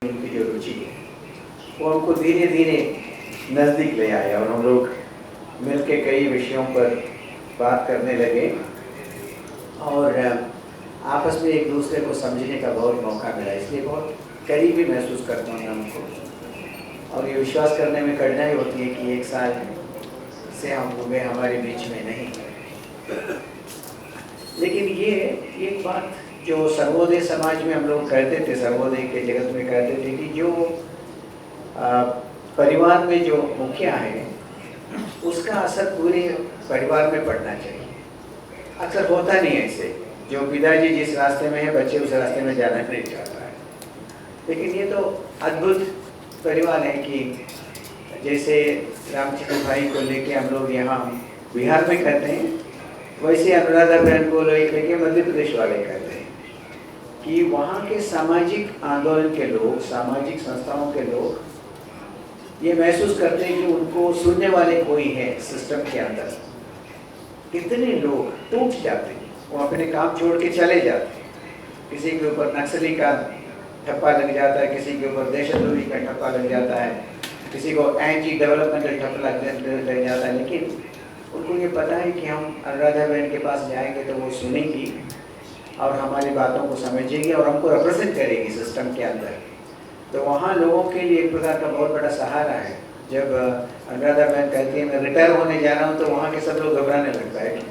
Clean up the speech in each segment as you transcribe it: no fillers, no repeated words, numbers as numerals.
उनकी जो रुचि है वो हमको धीरे धीरे नज़दीक ले आया और हम लोग मिलके कई विषयों पर बात करने लगे और आपस में एक दूसरे को समझने का बहुत मौका मिला, इसलिए बहुत करीबी महसूस करता हूँ मैं उनको। और ये विश्वास करने में कठिनाई होती है कि 1 साल से हम हुए हमारे बीच में नहीं, लेकिन ये एक बात जो सर्वोदय समाज में हम लोग कहते थे, सर्वोदय के जगत में कहते थे कि जो परिवार में जो मुखिया है उसका असर पूरे परिवार में पड़ना चाहिए। अक्सर होता नहीं है ऐसे, जो पिताजी जिस रास्ते में है बच्चे उस रास्ते में जाना नहीं चाहता है। लेकिन ये तो अद्भुत परिवार है कि जैसे रामचंद्र भाई को लेके हम लोग यहाँ बिहार में कहते हैं, वैसे अनुराधा बहन को लेके मध्य प्रदेश वाले कहते हैं कि वहाँ के सामाजिक आंदोलन के लोग, सामाजिक संस्थाओं के लोग ये महसूस करते हैं कि उनको सुनने वाले कोई है सिस्टम के अंदर। कितने लोग टूट जाते हैं, वो अपने काम छोड़ के चले जाते हैं। किसी के ऊपर नक्सली का ठप्पा लग जाता है, किसी के ऊपर देशद्रोही का ठप्पा लग जाता है, किसी को एंटी डेवलपमेंटल ठप्पा लग जाता है। लेकिन उनको ये पता है कि हम अनुराधा बहन के पास जाएंगे तो वो सुनेंगी और हमारी बातों को समझेगी और हमको रिप्रेजेंट करेगी सिस्टम के अंदर। तो वहाँ लोगों के लिए एक प्रकार का बहुत बड़ा सहारा है। जब अनुराधा बहन कहती है मैं रिटायर होने जा रहा हूँ तो वहाँ के सब लोग घबराने लगता है कि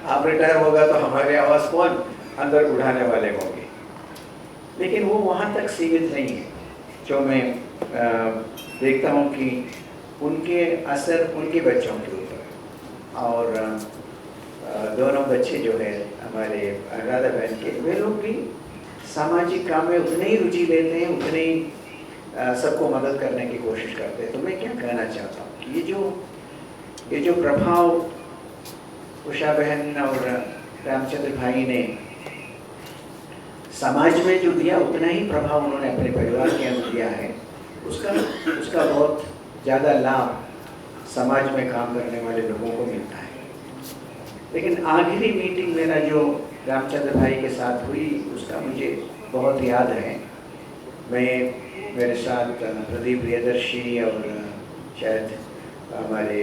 आप रिटायर होगा तो हमारी आवाज़ कौन अंदर उठाने वाले होंगे। लेकिन वो वहाँ तक सीमित नहीं है। जो मैं देखता हूँ कि उनके असर उनके बच्चों के ऊपर, और दोनों बच्चे जो है हमारे अनुराधा बहन के, वे लोग भी सामाजिक काम में उतने ही रुचि लेते हैं, उतने ही सबको मदद करने की कोशिश करते हैं। तो मैं क्या कहना चाहता हूँ कि ये जो प्रभाव उषा बहन और रामचंद्र भाई ने समाज में जो दिया, उतना ही प्रभाव उन्होंने अपने परिवार के अंदर दिया है। उसका बहुत ज़्यादा लाभ समाज में काम करने वाले लोगों को मिलता है। लेकिन आखिरी मीटिंग मेरा जो रामचंद्र भाई के साथ हुई उसका मुझे बहुत याद है। मेरे साथ प्रदीप प्रियदर्शी और शायद हमारे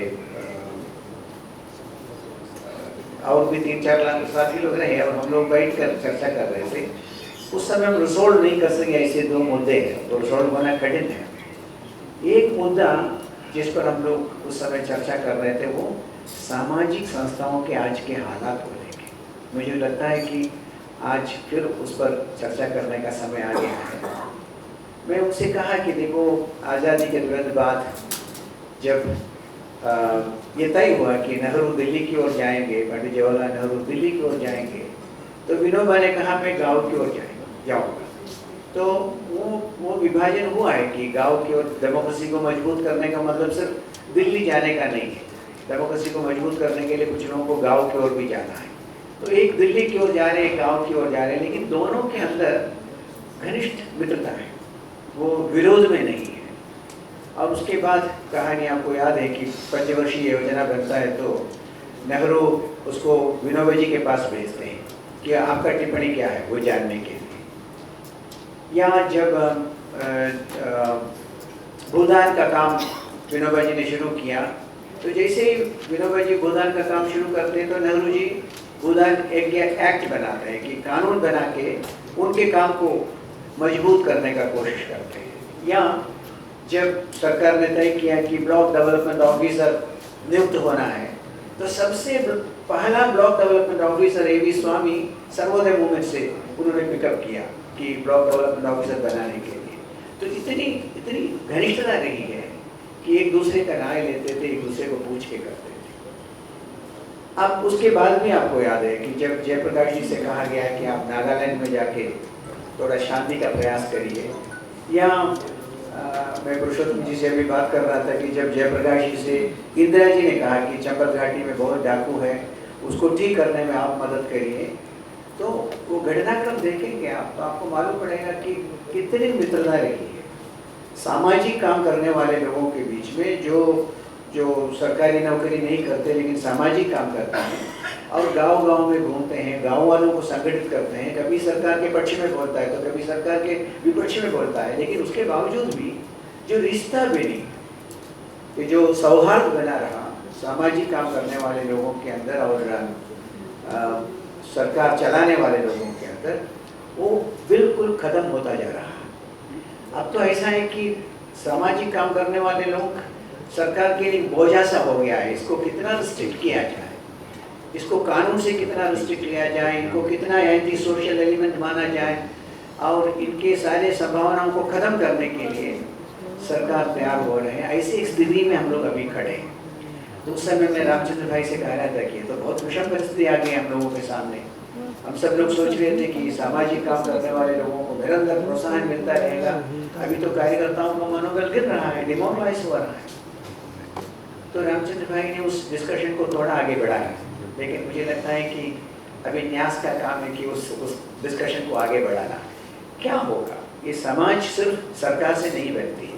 और भी 3-4 साथी लोग रहे और हम लोग बैठ कर चर्चा कर रहे थे। उस समय हम रिजोल्व नहीं कर सके, ऐसे 2 मुद्दे हैं तो रिजोल्व होना कठिन है। एक मुद्दा जिस पर हम लोग उस समय चर्चा कर रहे थे वो सामाजिक संस्थाओं के आज के हालात को लेकर। मुझे लगता है कि आज फिर उस पर चर्चा करने का समय आ गया है। मैं उनसे कहा कि देखो, आज़ादी के तुरंत बाद जब ये तय हुआ कि नेहरू दिल्ली की ओर जाएंगे, पंडित जवाहरलाल नेहरू दिल्ली की ओर जाएंगे, तो विनोबा ने कहा मैं गांव की ओर जाऊंगा। तो वो विभाजन हुआ है कि गांव की ओर डेमोक्रेसी को मजबूत करने का मतलब सिर्फ दिल्ली जाने का नहीं है। डेमोक्रेसी को मजबूत करने के लिए कुछ लोगों को गाँव की ओर भी जाना है। तो एक दिल्ली की ओर जा रहे हैं, एक गाँव की ओर जा रहे हैं, लेकिन दोनों के अंदर घनिष्ठ मित्रता है, वो विरोध में नहीं है। और उसके बाद कहानी आपको याद है कि पंचवर्षीय योजना बनता है तो नेहरू उसको विनोबा जी के पास भेजते हैं कि आपका टिप्पणी क्या है वो जानने के लिए। या जब भूदान का काम विनोबा जी ने शुरू किया तो जैसे ही विनोबा जी भूदान का काम शुरू करते हैं तो नेहरू जी भूदान एक्ट बनाते हैं कि कानून बना के उनके काम को मजबूत करने का कोशिश करते हैं। या जब सरकार ने तय किया कि ब्लॉक डेवलपमेंट ऑफिसर नियुक्त होना है तो सबसे पहला ब्लॉक डेवलपमेंट ऑफिसर A.V. स्वामी सर्वोदय मूवमेंट से उन्होंने पिकअप किया कि ब्लॉक डेवलपमेंट ऑफिसर बनाने के लिए। तो इतनी घनिष्ठता रही है कि एक दूसरे का राय लेते थे, एक दूसरे को पूछ के करते थे। अब उसके बाद भी आपको याद है कि जब जयप्रकाश जी से कहा गया कि आप नागालैंड में जाके थोड़ा शांति का प्रयास करिए, या मैं पुरुषोत्तम जी से अभी बात कर रहा था कि जब जयप्रकाश जी से इंदिरा जी ने कहा कि चंबल घाटी में बहुत डाकू है, उसको ठीक करने में आप मदद करिए, तो वो घटनाक्रम देखेंगे आप तो आपको मालूम पड़ेगा कि कितनी मित्रता रही है सामाजिक काम करने वाले लोगों के बीच में, जो जो सरकारी नौकरी नहीं करते लेकिन सामाजिक काम करते हैं और गांव-गांव में घूमते हैं, गांव वालों को संगठित करते हैं, कभी सरकार के पक्ष में बोलता है तो कभी सरकार के विपक्ष में बोलता है, लेकिन उसके बावजूद भी जो रिश्ता बनी, कि जो सौहार्द बना रहा सामाजिक काम करने वाले लोगों के अंदर और सरकार चलाने वाले लोगों के अंदर, वो बिल्कुल खत्म होता जा रहा है। अब तो ऐसा है कि सामाजिक काम करने वाले लोग सरकार के लिए बोझा सा हो गया है। इसको कितना रिस्ट्रिक्ट किया जाए, इसको कानून से कितना रिस्ट्रिक्ट किया जाए, इनको कितना एंटी सोशल एलिमेंट माना जाए और इनके सारे संभावनाओं को ख़त्म करने के लिए सरकार तैयार हो रहे हैं। ऐसी स्थिति में हम लोग अभी खड़े हैं। तो उस समय मैं रामचंद्र भाई से कह रहा था कि तो बहुत विषम परिस्थिति आ गई हम लोगों के सामने। हम सब लोग सोच रहे थे कि सामाजिक काम करने वाले लोगों को निरंतर प्रोत्साहन मिलता रहेगा, अभी तो कार्यकर्ताओं का मनोबल गिर रहा है, डिमोरलाइज हो रहा है। तो रामचंद्र भाई ने उस डिस्कशन को थोड़ा आगे बढ़ाया, लेकिन मुझे लगता है कि अभी न्यास का काम है कि उस डिस्कशन को आगे बढ़ाना। क्या होगा, ये समाज सिर्फ सरकार से नहीं बनती है,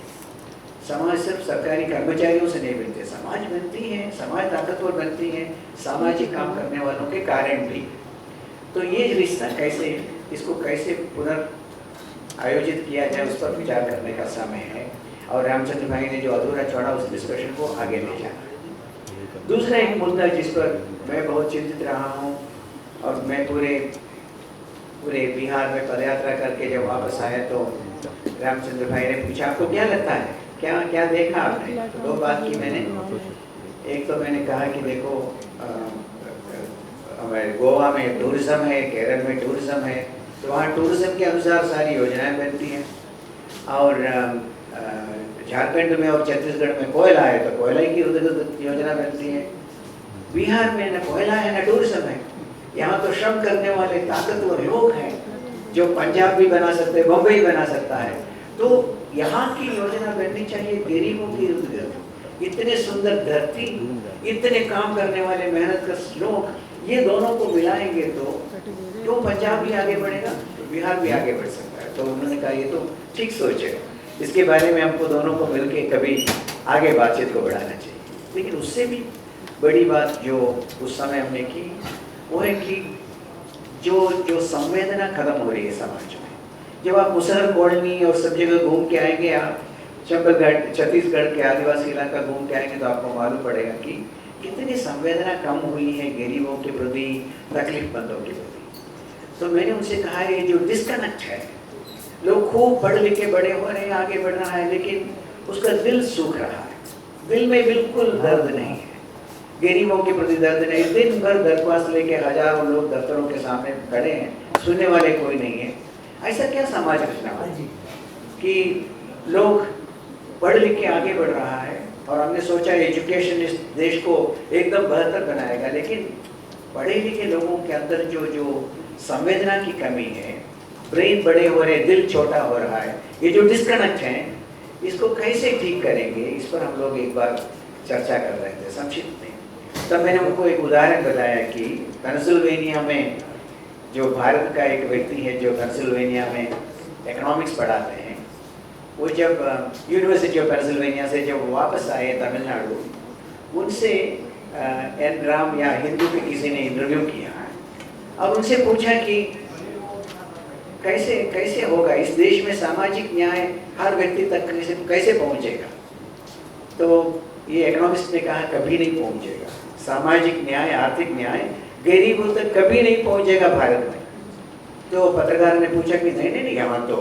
समाज सिर्फ सरकारी कर्मचारियों से नहीं बनते, समाज बनती है, समाज ताकतवर बनती है सामाजिक काम करने वालों के कारण भी। तो ये रिश्ता कैसे, इसको कैसे पुनर्आयोजित किया जाए उस पर विचार करने का समय है और रामचंद्र भाई ने जो अधूरा छोड़ा उस डिस्कशन को आगे ले जाना। दूसरा एक मुद्दा जिस पर मैं बहुत चिंतित रहा हूँ और मैं पूरे बिहार में पदयात्रा करके जब वापस आया तो रामचंद्र भाई ने पूछा आपको क्या लगता है, क्या देखा आपने? तो दो बात की मैंने। एक तो मैंने कहा कि देखो हमारे गोवा में टूरिज्म है, केरल में टूरिज्म है, तो वहाँ टूरिज्म के अनुसार सारी योजनाएं बनती हैं और झारखंड में और छत्तीसगढ़ में कोयला है तो कोयला की योजना बनती है। बिहार में न कोयला है न टूरिज्म है, यहाँ तो श्रम करने वाले ताकतवर लोग हैं जो पंजाब भी बना सकते हैं, बम्बई बना सकता है। तो यहाँ की योजना बननी चाहिए गरीबों की इर्द गिर्द। इतने सुंदर धरती, इतने काम करने वाले मेहनत लोग, ये दोनों को मिलाएंगे तो पंजाब भी आगे बढ़ेगा, तो बिहार भी आगे बढ़ सकता है। तो उन्होंने कहा ये तो ठीक सोच है, इसके बारे में हमको दोनों को मिलके कभी आगे बातचीत को बढ़ाना चाहिए। लेकिन उससे भी बड़ी बात जो उस समय हमने की वो है कि जो संवेदना खत्म हो रही है समाज में। जब आप मुसहर कॉलोनी और सब जगह घूम के आएंगे, आप चंबलगढ़ छत्तीसगढ़ के आदिवासी इलाका घूम के आएंगे तो आपको मालूम पड़ेगा कि कितनी संवेदना कम हुई है गरीबों के प्रति, तकलीफमंदों के प्रति। तो मैंने उनसे कहा ये जो डिस्कनेक्ट है, लोग खूब पढ़ लिख के बड़े हो रहे हैं, आगे बढ़ रहा है, लेकिन उसका दिल सूख रहा है, दिल में बिल्कुल दर्द नहीं है, गरीबों के प्रति दर्द नहीं। दिन भर दरख्वास्त लेके हजारों लोग दफ्तरों के सामने खड़े हैं, सुनने वाले कोई नहीं है। ऐसा क्या समाज रचना है कि लोग पढ़ लिख के आगे बढ़ रहा है और हमने सोचा एजुकेशन इस देश को एकदम बेहतर बनाएगा, लेकिन पढ़े लिखे लोगों के अंदर जो संवेदना की कमी है, ब्रेन बड़े हो रहे, दिल छोटा हो रहा है, ये जो डिस्कनेक्ट है, इसको कैसे ठीक करेंगे, इस पर हम लोग एक बार चर्चा कर रहे थे संक्षिप्त में। तब मैंने उनको एक उदाहरण बताया कि पेंसिल्वेनिया में जो भारत का एक व्यक्ति है जो पेंसिल्वेनिया में इकोनॉमिक्स पढ़ाते हैं, वो जब यूनिवर्सिटी ऑफ पेंसिल्वेनिया से जब वापस आए तमिलनाडु, उनसे एन राम या हिंदू के किसी ने इंटरव्यू किया और उनसे पूछा कि कैसे होगा इस देश में सामाजिक न्याय हर व्यक्ति तक कैसे पहुंचेगा। तो ये इकोनॉमिस्ट ने कहा कभी नहीं पहुंचेगा, सामाजिक न्याय, आर्थिक न्याय गरीबों तक कभी नहीं पहुंचेगा भारत में। तो पत्रकार ने पूछा कि नहीं, यहाँ तो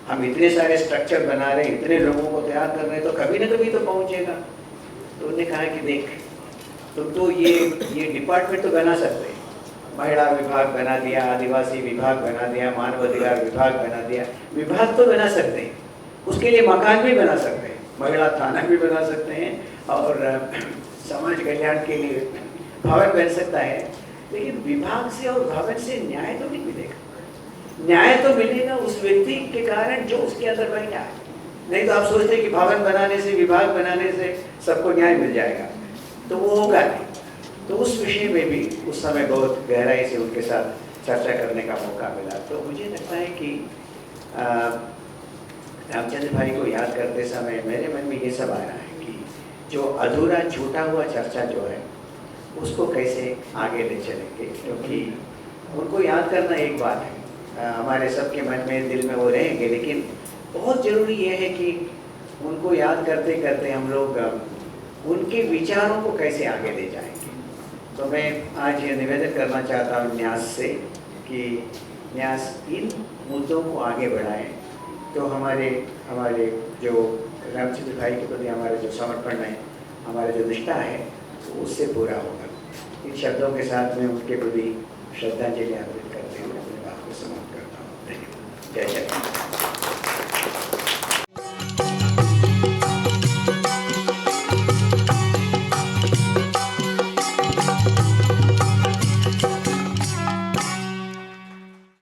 हम इतने सारे स्ट्रक्चर बना रहे, इतने लोगों को तैयार कर रहे, तो कभी ना कभी तो पहुंचेगा। तो उन्होंने कहा कि देख तुम तो ये डिपार्टमेंट तो बना सकते हैं, महिला विभाग बना दिया, आदिवासी विभाग बना दिया, मानव अधिकार विभाग बना दिया, विभाग तो बना सकते हैं, उसके लिए मकान भी बना सकते हैं, महिला थाना भी बना सकते हैं और समाज कल्याण के लिए भवन बन सकता है, लेकिन विभाग से और भवन से न्याय तो नहीं मिलेगा। न्याय तो मिलेगा उस व्यक्ति के कारण जो उसके अंदर बैठा है। नहीं तो आप सोचते कि भवन बनाने से, विभाग बनाने से सबको न्याय मिल जाएगा, तो वो होगा नहीं। तो उस विषय में भी उस समय बहुत गहराई से उनके साथ चर्चा करने का मौका मिला। तो मुझे लगता है कि रामचंद्र भाई को याद करते समय मेरे मन में ये सब आ रहा है कि जो अधूरा छूटा हुआ चर्चा जो है उसको कैसे आगे ले चलेंगे, क्योंकि उनको याद करना एक बात है, हमारे सबके मन में दिल में वो रहेंगे, लेकिन बहुत ज़रूरी ये है कि उनको याद करते करते हम लोग उनके विचारों को कैसे आगे ले जाएंगे। तो मैं आज ये निवेदन करना चाहता हूँ न्यास से कि न्यास इन मुद्दों को आगे बढ़ाएं, तो हमारे जो रामचंद्र भाई के प्रति हमारा जो समर्पण है, हमारा जो निष्ठा है, तो उससे पूरा होगा। इन शब्दों के साथ मैं उनके प्रति श्रद्धांजलि अर्पित करते हुए अपनी बात को समाप्त करता हूँ। धन्यवाद। जय जय।